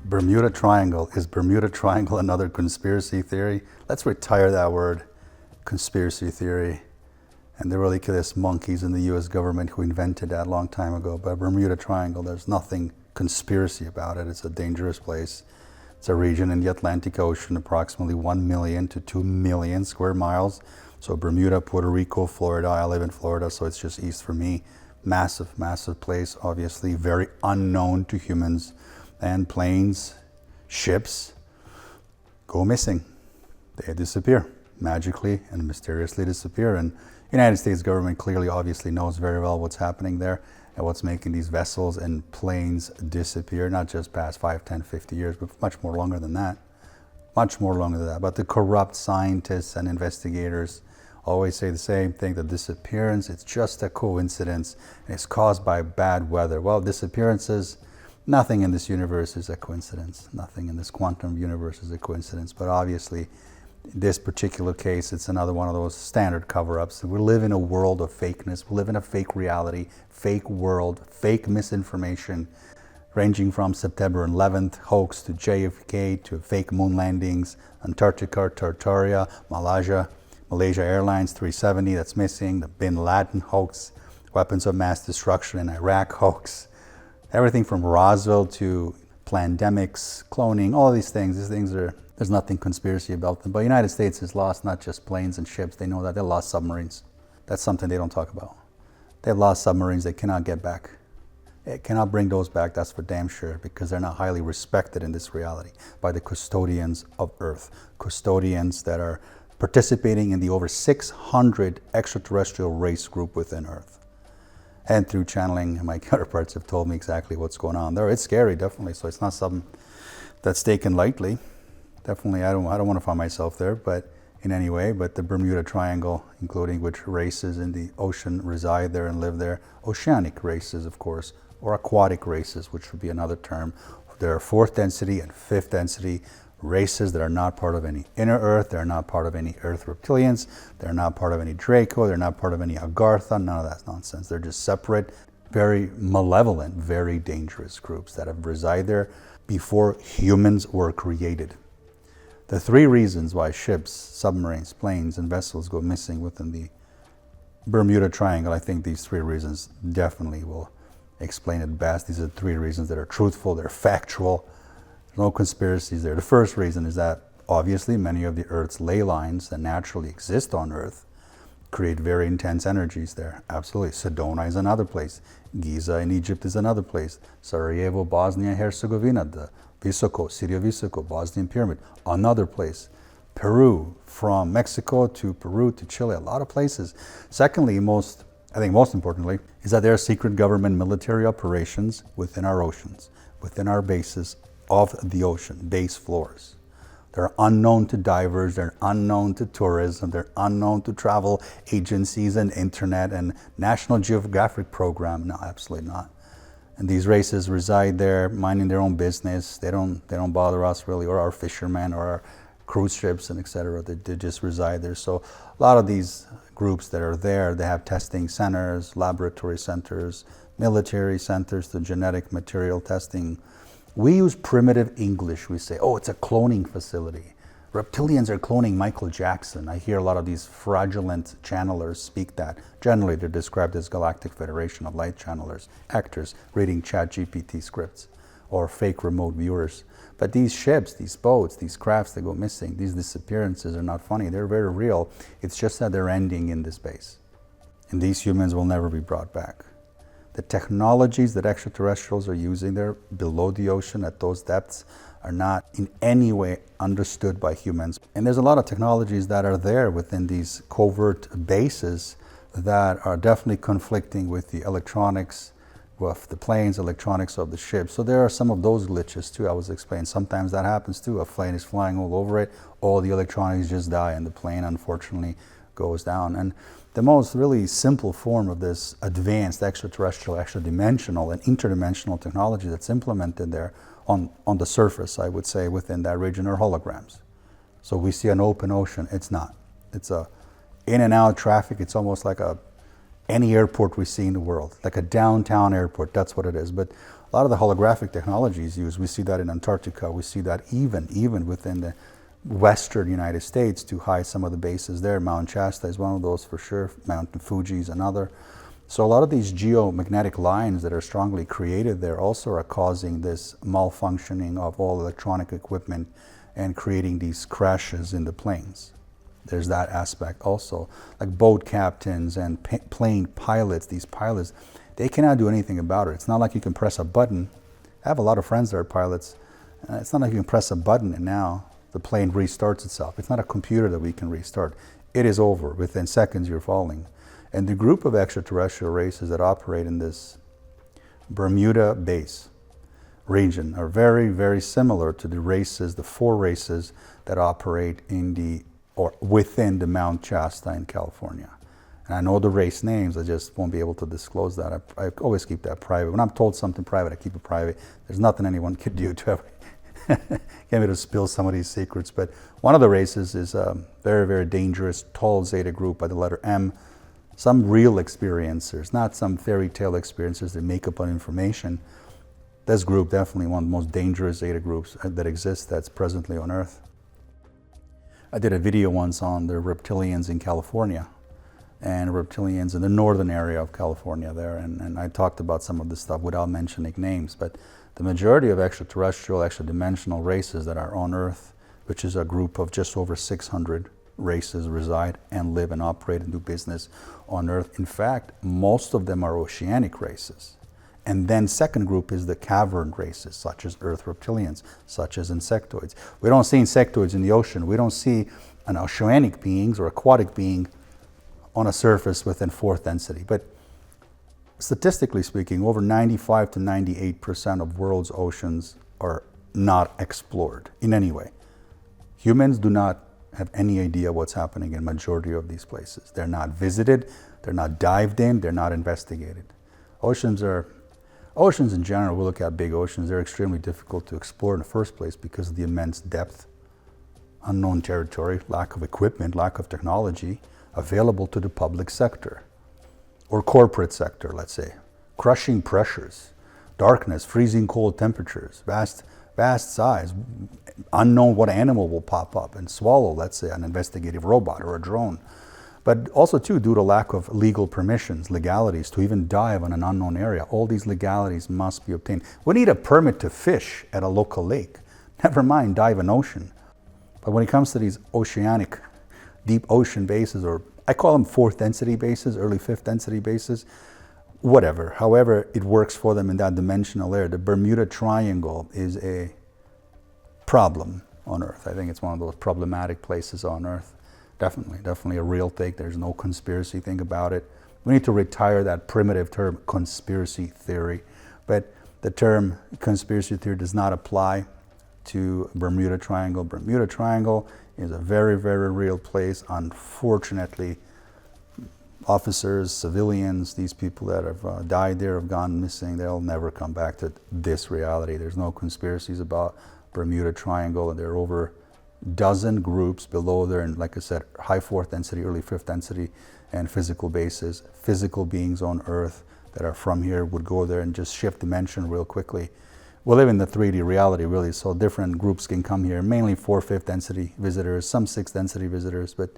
Bermuda Triangle. Is Bermuda Triangle another conspiracy theory? Let's retire that word, conspiracy theory. And they're ridiculous monkeys in the US government who invented that a long time ago. But Bermuda Triangle, there's nothing conspiracy about it. It's a dangerous place. It's a region in the Atlantic Ocean, approximately 1 million to 2 million square miles. So Bermuda, Puerto Rico, Florida. I live in Florida, so it's just east for me. Massive, massive place, obviously very unknown to humans. And planes, ships go missing. They disappear, magically and mysteriously disappear. And the United States government clearly, obviously knows very well what's happening there and what's making these vessels and planes disappear, not just past 5, 10, 50 years, but much more longer than that. Much more longer than that. But the corrupt scientists and investigators always say the same thing, the disappearance, it's just a coincidence, and it's caused by bad weather. Well, disappearances, nothing in this universe is a coincidence. Nothing in this quantum universe is a coincidence. But obviously, in this particular case, it's another one of those standard cover-ups. We live in a world of fakeness. We live in a fake reality, fake world, fake misinformation, ranging from September 11th hoax to JFK to fake moon landings, Antarctica, Tartaria, Malaysia Airlines 370 that's missing, the Bin Laden hoax, weapons of mass destruction in Iraq hoax, everything from Roswell to pandemics, cloning, all these things are, there's nothing conspiracy about them. But the United States has lost not just planes and ships, they know that. They lost submarines. That's something they don't talk about. They've lost submarines they cannot get back. They cannot bring those back, that's for damn sure, because they're not highly respected in this reality by the custodians of Earth. Custodians that are participating in the over 600 extraterrestrial race group within Earth. And through channeling, my counterparts have told me exactly what's going on there. It's scary, definitely, so it's not something that's taken lightly. Definitely, I don't want to find myself there, but in any way, but the Bermuda Triangle, including which races in the ocean reside there and live there, oceanic races, of course, or aquatic races, which would be another term. There are fourth density and fifth density races that are not part of any inner Earth, they're not part of any Earth reptilians, they're not part of any Draco, they're not part of any Agartha, none of that nonsense. They're just separate, very malevolent, very dangerous groups that have resided there before humans were created. The three reasons why ships, submarines, planes, and vessels go missing within the Bermuda Triangle, I think these three reasons definitely will explain it best. These are three reasons that are truthful, they're factual, there's no conspiracies there. The first reason is that obviously many of the Earth's ley lines that naturally exist on Earth create very intense energies there. Absolutely. Sedona is another place. Giza in Egypt is another place. Sarajevo, Bosnia and Herzegovina, the Visoko, city of Visoko, Bosnian Pyramid, another place. Peru, from Mexico to Peru to Chile, a lot of places. Secondly, I think most importantly, is that there are secret government military operations within our oceans, within our bases of the ocean, base floors. They're unknown to divers, they're unknown to tourism, they're unknown to travel agencies and internet and National Geographic program. No, absolutely not. And these races reside there, minding their own business. They don't bother us really, or our fishermen, or our cruise ships, and etc. They just reside there. So a lot of these groups that are there, they have testing centers, laboratory centers, military centers to genetic material testing. We use primitive English. We say, oh, it's a cloning facility. Reptilians are cloning Michael Jackson. I hear a lot of these fraudulent channelers speak that. Generally, they're described as Galactic Federation of Light Channelers, actors reading ChatGPT scripts, or fake remote viewers. But these ships, these boats, these crafts that go missing, these disappearances are not funny. They're very real. It's just that they're ending in this base. And these humans will never be brought back. The technologies that extraterrestrials are using there below the ocean at those depths are not in any way understood by humans. And there's a lot of technologies that are there within these covert bases that are definitely conflicting with the electronics of the planes, electronics of the ships. So there are some of those glitches too, I was explaining. Sometimes that happens too. A plane is flying all over it, all the electronics just die and the plane unfortunately goes down. And the most really simple form of this advanced extraterrestrial, extra-dimensional and interdimensional technology that's implemented there on the surface, I would say, within that region are holograms. So we see an open ocean. It's not. It's a in and out traffic. It's almost like any airport we see in the world, like a downtown airport. That's what it is. But A lot of the holographic technology is used. We see that in Antarctica. We see that even within the western United States to hide some of the bases there. Mount Shasta is one of those for sure. Mount Fuji is another. So a lot of these geomagnetic lines that are strongly created there also are causing this malfunctioning of all electronic equipment and creating these crashes in the planes. There's that aspect also. Like boat captains and plane pilots, these pilots, they cannot do anything about it. It's not like you can press a button. I have a lot of friends that are pilots. It's not like you can press a button and now the plane restarts itself. It's not a computer that we can restart. It is over. Within seconds, you're falling. And the group of extraterrestrial races that operate in this Bermuda base region are very, very similar to the races, the 4 races that operate in the or within the Mount Shasta in California. And I know the race names, I just won't be able to disclose that. I always keep that private. When I'm told something private, I keep it private. There's nothing anyone could do to ever get me to spill some of these secrets. But one of the races is a very, very dangerous, tall Zeta group by the letter M. Some real experiencers, not some fairy tale experiencers that make up on information. This group, definitely one of the most dangerous Zeta groups that exists that's presently on Earth. I did a video once on the reptilians in California and reptilians in the northern area of California there, and I talked about some of this stuff without mentioning names, but the majority of extraterrestrial, extra-dimensional races that are on Earth, which is a group of just over 600 races reside and live and operate and do business on Earth. In fact, most of them are oceanic races. And then second group is the cavern races, such as Earth reptilians, such as insectoids. We don't see insectoids in the ocean. We don't see an oceanic beings or aquatic being on a surface within 4th density. But statistically speaking, over 95 to 98% of world's oceans are not explored in any way. Humans do not have any idea what's happening in majority of these places. They're not visited, they're not dived in, they're not investigated. Oceans in general, we look at big oceans, they're extremely difficult to explore in the first place because of the immense depth, unknown territory, lack of equipment, lack of technology available to the public sector or corporate sector, let's say. Crushing pressures, darkness, freezing cold temperatures, vast size, unknown what animal will pop up and swallow, let's say, an investigative robot or a drone. But also, too, due to lack of legal permissions, legalities to even dive on an unknown area. All these legalities must be obtained. We need a permit to fish at a local lake. Never mind dive an ocean. But when it comes to these oceanic, deep ocean bases, or I call them 4th density bases, early 5th density bases, whatever. However it works for them in that dimensional area. The Bermuda Triangle is a problem on Earth. I think it's one of those problematic places on Earth. Definitely a real thing. There's no conspiracy thing about it. We need to retire that primitive term, conspiracy theory. But the term conspiracy theory does not apply to Bermuda Triangle. Bermuda Triangle is a very, very real place. Unfortunately, officers, civilians, these people that have died there, have gone missing, they'll never come back to this reality. There's no conspiracies about Bermuda Triangle, and there are over dozen groups below there, and like I said, high 4th density, early 5th density, and physical bases, physical beings on Earth that are from here would go there and just shift dimension real quickly. We live in the 3D reality, really, so different groups can come here, mainly 4th, 5th density visitors, some 6th density visitors, but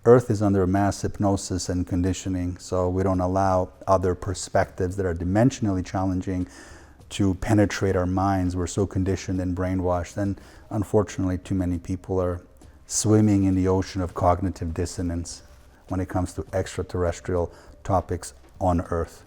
Earth is under mass hypnosis and conditioning, so we don't allow other perspectives that are dimensionally challenging to penetrate our minds. We're so conditioned and brainwashed, and unfortunately too many people are swimming in the ocean of cognitive dissonance when it comes to extraterrestrial topics on Earth.